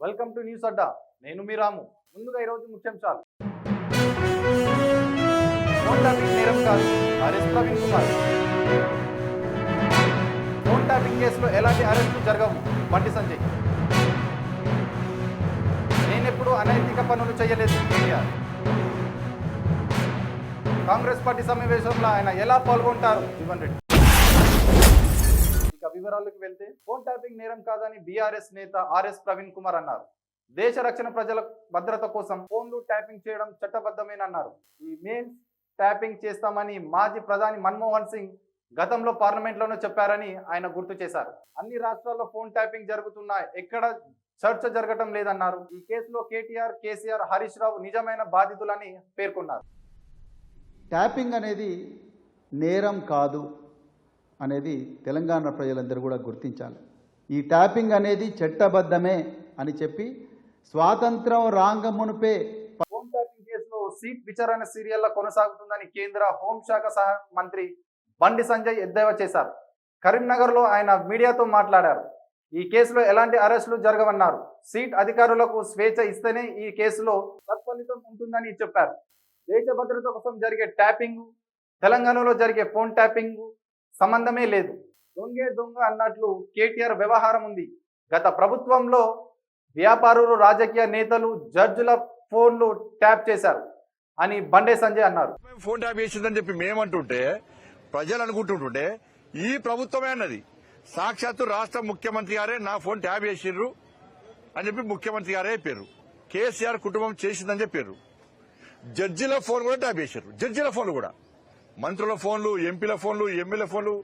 Welcome to news అడ్డా. నేను మీ రాము. ముందుగా ఈరోజు ముఖ్యాంశాలు. ఫోన్ ట్యాపింగ్ నేరం కాదు, arrest Praveen Kumar. Phone tapping కేసులో ఎలాంటి అరెస్టులు జరగవు, బండి సంజయ్. నేనెప్పుడు అనైతిక పనులు చేయలేదు, కేటీఆర్. కాంగ్రెస్ పార్టీ సమావేశంలో ఆయన ఎలా పాల్గొంటారు, జీవన్ రెడ్డి. ఇక వివరాలకు వెళ్తే, ఫోన్ ట్యాపింగ్ నేరం కాదని బీఆర్ఎస్ నేత ఆర్ఎస్ ప్రవీణ్ కుమార్ అన్నారు. దేశ రక్షణ ప్రజల భద్రత కోసం ఫోన్లు ట్యాపింగ్ చేయడం చట్టబద్ధమేనన్నారు. ఈ మెయిల్ ట్యాపింగ్ చేస్తామని మాజీ ప్రధాని మన్మోహన్ సింగ్ గతంలో పార్లమెంట్లోనే చెప్పారని ఆయన గుర్తు చేశారు. అన్ని రాష్ట్రాల్లో ఫోన్ ట్యాపింగ్ జరుగుతున్నా ఎక్కడ చర్చ జరగటం లేదన్నారు. ఈ కేసులో కేటీఆర్, కేసీఆర్, హరీష్ రావు నిజమైన బాధితులని పేర్కొన్నారు. ట్యాపింగ్ అనేది నేరం కాదు అనేది తెలంగాణ ప్రజలందరూ కూడా గుర్తించాలి. ఈ ట్యాపింగ్ అనేది చట్టబద్ధమే అని చెప్పి స్వాతంత్రం రాంగమునుపే ఫోన్ ట్యాపింగ్ కేసులో సీట్ విచారణ సీరియల్ కొనసాగుతుందని కేంద్ర హోంశాఖ సహా మంత్రి బండి సంజయ్ ఎద్దేవా చేశారు. కరీంనగర్లో ఆయన మీడియాతో మాట్లాడారు. ఈ కేసులో ఎలాంటి అరెస్టులు జరగవన్నారు. సీట్ అధికారులకు స్వేచ్ఛ ఇస్తేనే ఈ కేసులో సత్ఫలితం ఉంటుందని చెప్పారు. దేశ భద్రత కోసం జరిగే ట్యాపింగ్, తెలంగాణలో జరిగే ఫోన్ ట్యాపింగ్ సంబంధమే లేదు. దొంగే దొంగ అన్నట్లు కేటీఆర్ వ్యవహారం ఉంది. గత ప్రభుత్వంలో వ్యాపారులు, రాజకీయ నేతలు, జడ్జిల ఫోన్లు ట్యాప్ చేశారు అని బండే సంజయ్ అన్నారు. ఫోన్ ట్యాప్ చేసిందని చెప్పి మేమంటుంటే ప్రజలు అనుకుంటుంటుంటే ఈ ప్రభుత్వమే అన్నది. సాక్షాత్తు రాష్ట్ర ముఖ్యమంత్రి గారే నా ఫోన్ ట్యాప్ చేసిర్రు అని చెప్పి ముఖ్యమంత్రి గారే చెప్పారు. కేసీఆర్ కుటుంబం చేసిందని చెప్పారు. జడ్జిల ఫోన్ కూడా ట్యాప్ చేశారు. జడ్జిల ఫోన్లు కూడా, మంత్రుల ఫోన్లు, ఎంపీల ఫోన్లు, ఎమ్మెల్యే ఫోన్లు,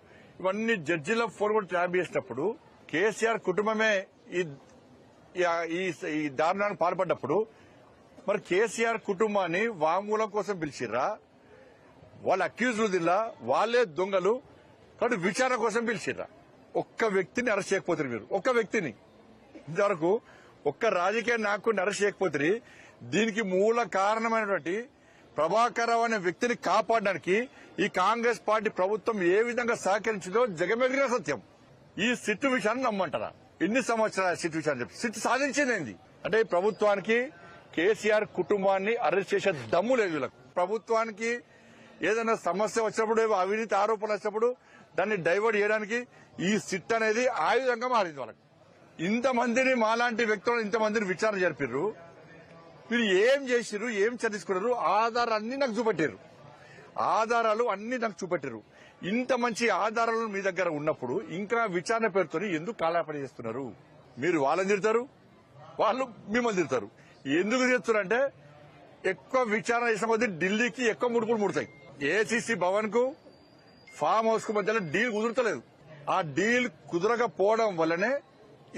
ఇవన్నీ జడ్జిల ఫోన్ కూడా ట్యాప్ చేసినప్పుడు కేసీఆర్ కుటుంబమే ఈ దారుణానికి పాల్పడ్డప్పుడు మరి కేసీఆర్ కుటుంబాన్ని వాంగ్మూలం కోసం పిలిచిర్రా? వాళ్ళ అక్యూజ్లు దిల్లా, వాళ్లే దొంగలు కాబట్టి విచారణ కోసం పిలిచిర్రా? ఒక్క వ్యక్తిని అరెస్ట్ చేయకపోతే మీరు, ఒక్క వ్యక్తిని ఇంతవరకు ఒక్క రాజకీయ నాయకుడిని అరెస్ట్ చేయకపోతే దీనికి మూల కారణమైనటువంటి ప్రభాకర్ రావు అనే వ్యక్తిని కాపాడడానికి ఈ కాంగ్రెస్ పార్టీ ప్రభుత్వం ఏ విధంగా సహకరించిందో జగమెగిన సత్యం. ఈ సిట్టు విషయాన్ని నమ్మంటారా? ఎన్ని సంవత్సరాల సిట్టు విషయాన్ని చెప్పి సిట్టు సాధించింది అంటే ప్రభుత్వానికి కేసీఆర్ కుటుంబాన్ని అరెస్ట్ చేసే దమ్ము లేదు వీళ్ళకు. ప్రభుత్వానికి ఏదైనా సమస్య వచ్చినప్పుడు, అవినీతి ఆరోపణలు వచ్చినప్పుడు దాన్ని డైవర్ట్ చేయడానికి ఈ సిట్ అనేది ఆయుధంగా మారింది వాళ్ళకి. ఇంతమందిని, మాలాంటి వ్యక్తులను ఇంతమందిని విచారణ జరిపారు. మీరు ఏం చేసిర్రు, ఏం చర్చించుకున్నారు? ఆధారాలు అన్ని నాకు చూపెట్టారు. ఆధారాలు అన్ని నాకు చూపెట్టారు. ఇంత మంచి ఆధారాలు మీ దగ్గర ఉన్నప్పుడు ఇంకా విచారణ పేరుతో ఎందుకు కాలాపన చేస్తున్నారు? మీరు వాళ్ళని తిడతారు, వాళ్ళు మిమ్మల్ని తిడతారు. ఎందుకు చేస్తున్నారంటే ఎక్కువ విచారణ చేసిన కొద్దీ ఢిల్లీకి ఎక్కువ ముడుపులు ముడతాయి. ఏసీసీ భవన్ కు, ఫామ్ హౌస్ కు మధ్యలో డీల్ కుదురుతలేదు. ఆ డీల్ కుదరకపోవడం వల్లనే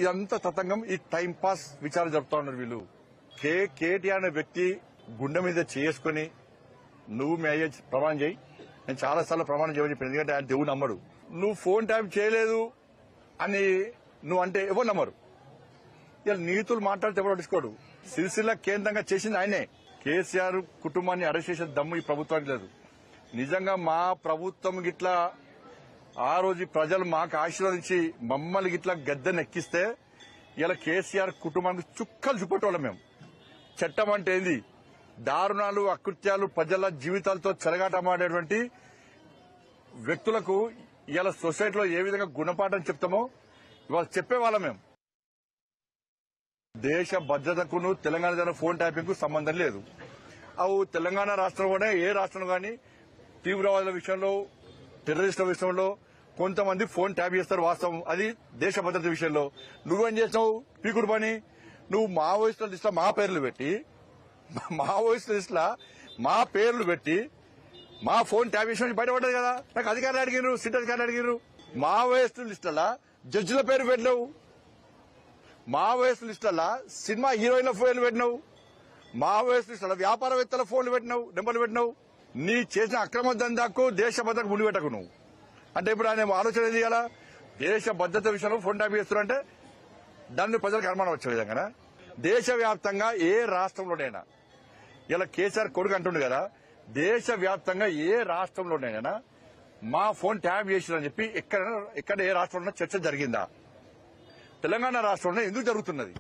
ఇదంతా తతంగం, ఈ టైం పాస్ విచారణ జరుపుతా ఉన్నారు వీళ్ళు. కేటీఆర్ అనే వ్యక్తి గుండె మీద చేసుకుని నువ్వు మీ అయ్యే ప్రమాణం చేయి, నేను చాలాసార్లు ప్రమాణం చేయమని చెప్పాను. ఎందుకంటే ఆయన దేవుడు నమ్మడు. నువ్వు ఫోన్ ట్యాప్ చేయలేదు అని నువ్వు అంటే ఎవరు నమ్మరు. ఇలా నీతులు మాట్లాడితే ఎవరు పట్టించుకోడు. సిరిసిల్ల కేంద్రంగా చేసింది ఆయనే. కేసీఆర్ కుటుంబాన్ని అరెస్ట్ చేసే దమ్ము ఈ ప్రభుత్వానికి లేదు. నిజంగా మా ప్రభుత్వం గిట్లా ఆ రోజు ప్రజలు మాకు ఆశీర్వదించి మమ్మల్ని గిట్లా గద్దెనెక్కిస్తే ఇలా కేసీఆర్ కుటుంబానికి చుక్కలు చూపెట్టేవాళ్ళం మేము. చట్టం అంటే ఏంది, దారుణాలు, అకృత్యాలు, ప్రజల జీవితాలతో చెలగాటమాడేటువంటి వ్యక్తులకు ఇలా సొసైటీలో ఏ విధంగా గుణపాఠం చెప్తామో ఇవాళ చెప్పేవాళ్ళం మేము. దేశ భద్రతకును తెలంగాణ జన ఫోన్ ట్యాపింగ్ కు సంబంధం లేదు. అవు తెలంగాణ రాష్ట్రంలోనే ఏ రాష్ట్రంలో గానీ తీవ్రవాదుల విషయంలో, టెర్రరిస్టుల విషయంలో కొంతమంది ఫోన్ ట్యాప్ చేస్తారు, వాస్తవం. అది దేశ భద్రత విషయంలో. నువ్వేం చేసినావు పీకుడు పని? నువ్వు మావోయిస్టుల లిస్ట్ లో మా పేర్లు పెట్టి, మావోయిస్టుల లిస్ట్ లో మా పేర్లు పెట్టి మా ఫోన్ ట్యాప్ చేసిన బయటపడ్డది కదా. నాకు అధికారులు అడిగినారు, సిట్ అధికారులు అడిగినారు. మావోయిస్టు లిస్టుల జడ్జిల పేరు పెట్టినావు, మావోయిస్టు లిస్టుల సినిమా హీరోయిన్ల ఫోన్లు పెట్టినావు, మావోయిస్టు లిస్టుల వ్యాపారవేత్తల ఫోన్లు పెట్టినావు, నెంబర్లు పెట్టినావు. నీ చేసిన అక్రమ దందాకు దేశ భద్రతకు ముడి పెట్టకు నువ్వు. అంటే ఇప్పుడు ఆయన ఆలోచన ఏది కదా, దేశ భద్రత విషయంలో ఫోన్ ట్యాప్ చేస్తున్నారంటే దాన్ని ప్రజలకు అనుమానం వచ్చే విధంగా దేశవ్యాప్తంగా ఏ రాష్ట్రంలోనైనా ఇలా కేసీఆర్ కొడుకు అంటుండే కదా, దేశవ్యాప్తంగా ఏ రాష్ట్రంలోనైనా మా ఫోన్ ట్యాప్ చేసిరని చెప్పి ఎక్కడ ఏ రాష్ట్రంలో చర్చ జరిగిందా? తెలంగాణ రాష్ట్రంలో ఎందుకు జరుగుతున్నది?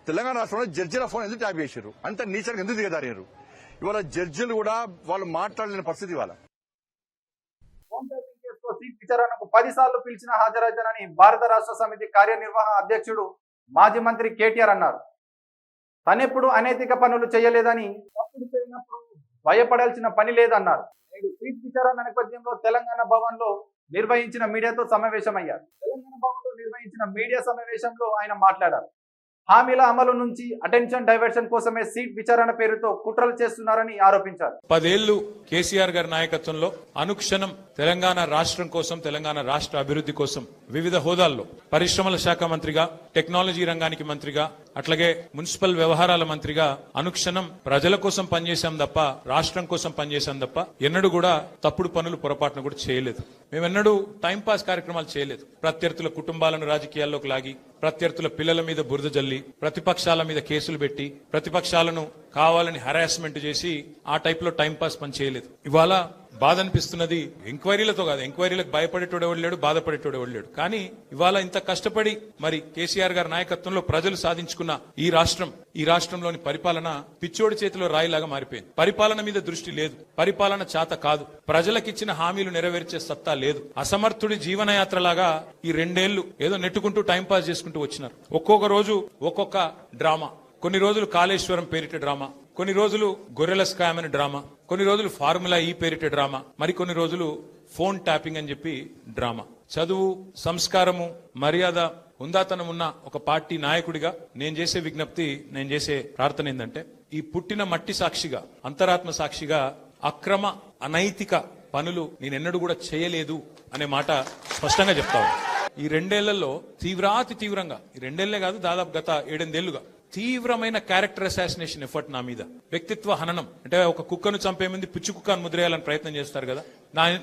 తెలంగాణ రాష్ట్రంలో జడ్జిల ఫోన్ ఎందుకు ట్యాప్ చేశారు? అంత నీచంగా ఎందుకు దిగదారారు? ఇవాళ జడ్జిలు కూడా వాళ్ళు మాట్లాడలేని పరిస్థితి ఇవాళ. ఫోన్ ట్యాపింగ్ కేసులో సీట్ విచారణకు 10 సార్లు పిలిచినా హాజరైతానని భారత రాష్ట్ర సమితి కార్యనిర్వాహక అధ్యక్షుడు మాజీ మంత్రి కేటీఆర్ అన్నారు. తనెప్పుడు అనైతిక పనులు చేయలేదని, తప్పుడు చేయనప్పుడు భయపడాల్సిన పని లేదన్నారు. నేడు సీట్ విచారణ నేపథ్యంలో తెలంగాణ భవన్ లో నిర్వహించిన మీడియాతో సమావేశమయ్యారు. తెలంగాణ భవన్ లో నిర్వహించిన మీడియా సమావేశంలో ఆయన మాట్లాడారు. హామీల అమలు నుంచి అటెన్షన్ డైవర్షన్ కోసమే సీట్ విచారణ పేరుతో కుట్రలు చేస్తున్నారని ఆరోపించారు. 10 ఏళ్లు కేసీఆర్ గారి నాయకత్వంలో అనుక్షణం తెలంగాణ రాష్ట్రం కోసం, తెలంగాణ రాష్ట్ర అభివృద్ధి కోసం వివిధ హోదాల్లో పరిశ్రమల శాఖ మంత్రిగా, టెక్నాలజీ రంగానికి మంత్రిగా, అట్లాగే మున్సిపల్ వ్యవహారాల మంత్రిగా అనుక్షణం ప్రజల కోసం పనిచేశాం తప్ప, రాష్ట్రం కోసం పనిచేశాం తప్ప ఎన్నడూ కూడా తప్పుడు పనులు పొరపాటును కూడా చేయలేదు. మేమెన్నడూ టైంపాస్ కార్యక్రమాలు చేయలేదు. ప్రత్యర్థుల కుటుంబాలను రాజకీయాల్లోకి లాగి, ప్రత్యర్థుల పిల్లల మీద బురద జల్లి, ప్రతిపక్షాల మీద కేసులు పెట్టి, ప్రతిపక్షాలను కావాలని హరాస్మెంట్ చేసి ఆ టైప్ లో టైంపాస్ పని చేయలేదు. ఇవాళ బాధ అనిపిస్తున్నది, ఎంక్వైరీలతో కాదు, ఎంక్వైరీలకు భయపడేటోడు ఎవడు లేడు, బాధపడేటోడు ఎవడు లేడు. కానీ ఇవాళ ఇంత కష్టపడి మరి కేసీఆర్ గారి నాయకత్వంలో ప్రజలు సాధించుకున్న ఈ రాష్ట్రంలోని పరిపాలన పిచ్చోడి చేతిలో రాయిలాగా మారిపోయింది. పరిపాలన మీద దృష్టి లేదు, పరిపాలన చేత కాదు, ప్రజలకిచ్చిన హామీలు నెరవేర్చే సత్తా లేదు. అసమర్థుడి జీవనయాత్రలాగా ఈ 2 ఏళ్లు ఏదో నెట్టుకుంటూ టైంపాస్ చేసుకుంటూ వచ్చినారు. ఒక్కొక్క రోజు ఒక్కొక్క డ్రామా. కొన్ని రోజులు కాళేశ్వరం పేరిట డ్రామా, కొన్ని రోజులు గొర్రెల స్కామ్ అని డ్రామా, కొన్ని రోజులు ఫార్ములా ఈ పేరిట డ్రామా, మరికొన్ని రోజులు ఫోన్ ట్యాపింగ్ అని చెప్పి డ్రామా. చదువు, సంస్కారము, మర్యాద, హుందాతనం ఉన్న ఒక పార్టీ నాయకుడిగా నేను చేసే విజ్ఞప్తి, నేను చేసే ప్రార్థన ఏంటంటే, ఈ పుట్టిన మట్టి సాక్షిగా, అంతరాత్మ సాక్షిగా అక్రమ అనైతిక పనులు నేనెన్నడూ కూడా చేయలేదు అనే మాట స్పష్టంగా చెప్తాను. ఈ 2 ఏళ్లలో తీవ్రంగా, ఈ 2 ఏళ్లే కాదు, దాదాపు గత 7-8 ఏళ్లుగా తీవ్రమైన క్యారెక్టర్ అసాసినేషన్ ఎఫర్ట్ నా మీద, వ్యక్తిత్వ హననం. అంటే ఒక కుక్కను చంపే ముందు పిచ్చి కుక్కను ముద్రేయాలని ప్రయత్నం చేస్తారు కదా,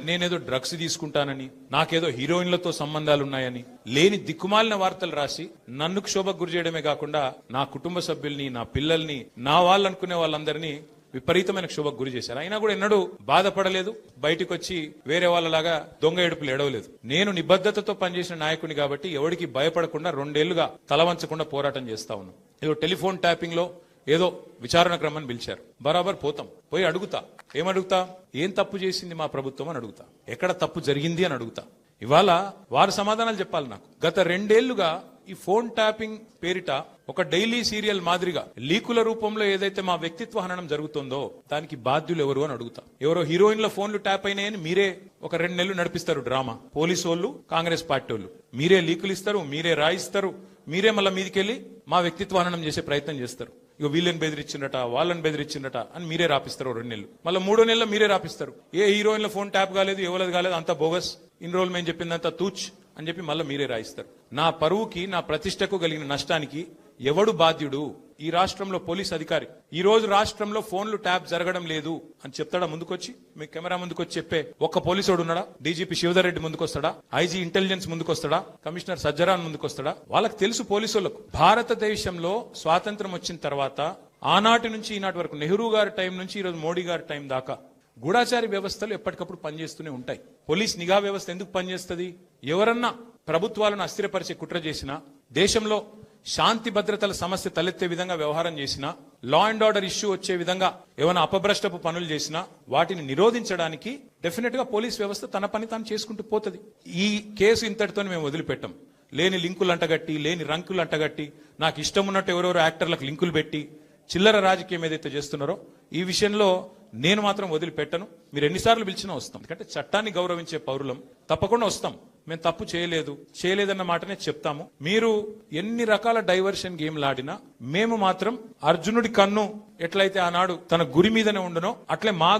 నేనేదో డ్రగ్స్ తీసుకుంటానని, నాకేదో హీరోయిన్లతో సంబంధాలు ఉన్నాయని లేని దిక్కుమాలిన వార్తలు రాసి నన్ను క్షోభకు గురి చేయడమే కాకుండా నా కుటుంబ సభ్యుల్ని, నా పిల్లల్ని, నా వాళ్ళు అనుకునే వాళ్ళందరినీ విపరీతమైన క్షోభకు గురి చేశారు. అయినా కూడా ఎన్నడూ బాధపడలేదు, బయటకు వచ్చి వేరే వాళ్ళలాగా దొంగ ఏడుపులు ఎడవలేదు. నేను నిబద్ధతతో పనిచేసిన నాయకుని కాబట్టి ఎవరికి భయపడకుండా 2 ఏళ్లుగా తలవంచకుండా పోరాటం చేస్తా ఉన్నాం. ఏదో టెలిఫోన్ ట్యాపింగ్ లో ఏదో విచారణ క్రమం పిలిచారు, బరాబర్ పోతాం, పోయి అడుగుతా. ఏమడుగుతా? ఏం తప్పు చేసింది మా ప్రభుత్వం అని అడుగుతా, ఎక్కడ తప్పు జరిగింది అని అడుగుతా. ఇవాళ వారు సమాధానాలు చెప్పాలి నాకు. గత 2 ఏళ్లుగా ఈ ఫోన్ ట్యాపింగ్ పేరిట ఒక డైలీ సీరియల్ మాదిరిగా లీకుల రూపంలో ఏదైతే మా వ్యక్తిత్వ హననం జరుగుతుందో దానికి బాధ్యులు ఎవరు అని అడుగుతా. ఎవరో హీరోయిన్ల ఫోన్లు ట్యాప్ అయినాయని మీరే ఒక 2 నెలలు నడిపిస్తారు డ్రామా. పోలీసు వాళ్ళు, కాంగ్రెస్ పార్టీ వాళ్ళు మీరే లీకులు ఇస్తారు, మీరే రాయిస్తారు, మీరే మళ్ళీ మీదికెళ్ళి మా వ్యక్తిత్వ హననం చేసే ప్రయత్నం చేస్తారు. ఇక వీళ్ళని బెదిరించిందట, వాళ్ళని బెదిరించిందట అని మీరే రాపిస్తారు 2 నెలలు. మళ్ళీ 3వ నెలలో మీరే రాపిస్తారు. ఏ హీరోయిన్ల ఫోన్ ట్యాప్ కాలేదు, ఎవరది కాలేదు, అంతా బోగస్, ఇన్ని రోజులు మేము చెప్పిందంతా తూచ్ అని చెప్పి మళ్ళీ మీరే రాయిస్తారు. నా పరువుకి, నా ప్రతిష్టకు కలిగిన నష్టానికి ఎవడు బాధ్యుడు? ఈ రాష్ట్రంలో పోలీస్ అధికారి ఈ రోజు రాష్ట్రంలో ఫోన్లు ట్యాప్ జరగడం లేదు అని చెప్తాడా? ముందుకొచ్చి మీ కెమెరా ముందుకొచ్చి చెప్పే ఒక్క పోలీసుడు ఉన్నాడా? డీజీపీ శివధర్ రెడ్డి ముందుకొస్తాడా? ఐజీ ఇంటెలిజెన్స్ ముందుకొస్తాడా? కమిషనర్ సజ్జరాన్ ముందుకొస్తాడా? వాళ్ళకి తెలుసు పోలీసులకు. భారతదేశంలో స్వాతంత్రం వచ్చిన తర్వాత ఆనాటి నుంచి ఈనాటి వరకు, నెహ్రూ గారి టైం నుంచి ఈరోజు మోడీ గారి టైం దాకా గూఢాచారి వ్యవస్థలు ఎప్పటికప్పుడు పనిచేస్తూనే ఉంటాయి. పోలీస్ నిఘా వ్యవస్థ ఎందుకు పనిచేస్తుంది? ఎవరన్నా ప్రభుత్వాలను అస్థిరపరిచే కుట్ర చేసినా, దేశంలో శాంతి భద్రతల సమస్య తలెత్తే విధంగా వ్యవహారం చేసినా, లా అండ్ ఆర్డర్ ఇష్యూ వచ్చే విధంగా ఏమైనా అపభ్రష్టపు పనులు చేసినా వాటిని నిరోధించడానికి డెఫినెట్ గా పోలీస్ వ్యవస్థ తన పని తాను చేసుకుంటూ పోతుంది. ఈ కేసు ఇంతటితో మేము వదిలిపెట్టాం. లేని లింకులు అంటగట్టి, లేని రంకులు అంటగట్టి, నాకు ఇష్టం ఉన్నట్టు ఎవరెవరో యాక్టర్లకు లింకులు పెట్టి చిల్లర రాజకీయం ఏదైతే చేస్తున్నారో ఈ విషయంలో నేను మాత్రం వదిలిపెట్టను. మీరు ఎన్నిసార్లు పిలిచినా వస్తాం. ఎందుకంటే చట్టాన్ని గౌరవించే పౌరులం, తప్పకుండా వస్తాం. మేము తప్పు చేయలేదన్న మాటనే చెప్తాము. మీరు ఎన్ని రకాల డైవర్షన్ గేమ్లు ఆడినా మేము మాత్రం అర్జునుడి కన్ను ఎట్లయితే ఆనాడు తన గురి మీదనే ఉండనో అట్లే మా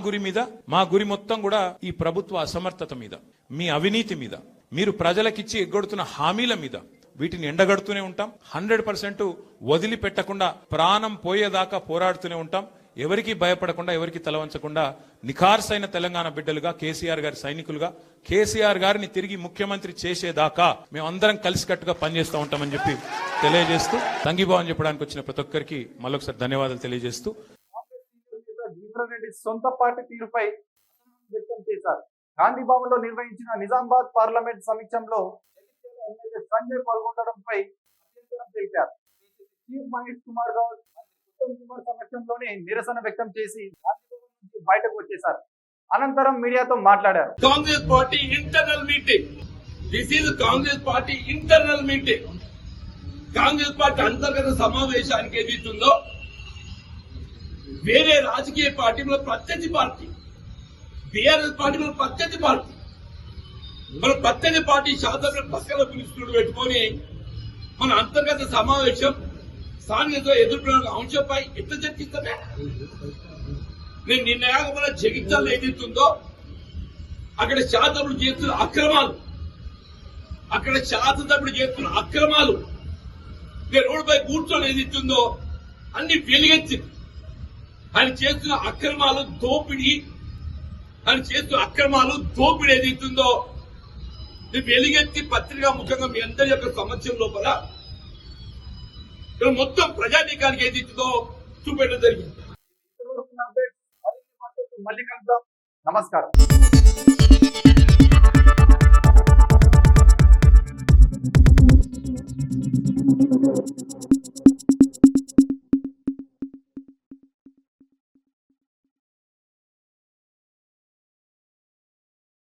గురి మొత్తం కూడా ఈ ప్రభుత్వ అసమర్థత మీద, మీ అవినీతి మీద, మీరు ప్రజలకిచ్చి ఎగ్గొడుతున్న హామీల మీద, వీటిని ఎండగడుతూనే ఉంటాం. 100% వదిలిపెట్టకుండా ప్రాణం పోయేదాకా పోరాడుతూనే ఉంటాం. ఎవరికి భయపడకుండా, ఎవరికి తలవంచకుండా నిఖార్సైన తెలంగాణ బిడ్డలుగా, కేసీఆర్ గారి సైనికులుగా, కేసీఆర్ గారిని తిరిగి ముఖ్యమంత్రి చేసేదాకా మేమందరం కలిసికట్టుగా పనిచేస్తూ ఉంటామని చెప్పి తెలియజేస్తూ, సంఘీభావం చెప్పడానికి వచ్చిన ప్రతి ఒక్కరికి మళ్ళొకసారి ధన్యవాదాలు తెలియజేస్తూ, రెడ్డి సొంత పార్టీ తీరుపై వ్యక్తం చేశారు. గాంధీ భవన్ లో నిర్వహించిన నిజామాబాద్ పార్లమెంట్ సమీక్షంలో ఎమ్మెల్యే సంజయ్ పాల్గొనడంపై అభ్యంతరం తెలిపారు. చీఫ్ మహేష్ కుమార్ గౌడ్ ఉత్తమ్ కుమార్ సమక్షంలోనే నిరసన వ్యక్తం చేసి గాంధీభవన్ నుంచి బయటకు వచ్చేశారు. అనంతరం మీడియాతో మాట్లాడారు. Congress party internal meeting. This is Congress party internal meeting. Congress party అంతర్గత సమావేశానికి ఏదైతుందో వేరే రాజకీయ పార్టీ మన ప్రత్యర్థి పార్టీ, బీఆర్ఎస్ పార్టీ మన ప్రత్యర్థి పార్టీ, మన ప్రత్యర్థి పార్టీ శాసన పక్కన పిలుస్తుడు పెట్టుకొని మన అంతర్గత సమావేశం స్థానికతో ఎదుర్కొన్న అంశంపై ఎట్లా చర్చిస్తామే? నేను నిర్ణయాలు మన జగిత్యాలలో ఏదైతుందో అక్కడ శాసనసభ్యులు చేస్తున్న అక్రమాలు, అక్కడ శాసనసభ్యులు చేస్తున్న అక్రమాలు, రోడ్డుపై కూర్చొని ఏదైతుందో అన్ని వెలుగెత్తింది. ఆయన చేస్తున్న అక్రమాలు దోపిడీ, ఆయన చేస్తున్న అక్రమాలు దోపిడీ ఏదైతుందో వెలుగెత్తి పత్రికా ముఖంగా మీ అందరి యొక్క సమస్యల లోపల మొత్తం ప్రజానీకానికి ఏదైతుందో చూపెట్టడం జరిగింది. మళ్ళీ కలుద్దాం. నమస్కారం.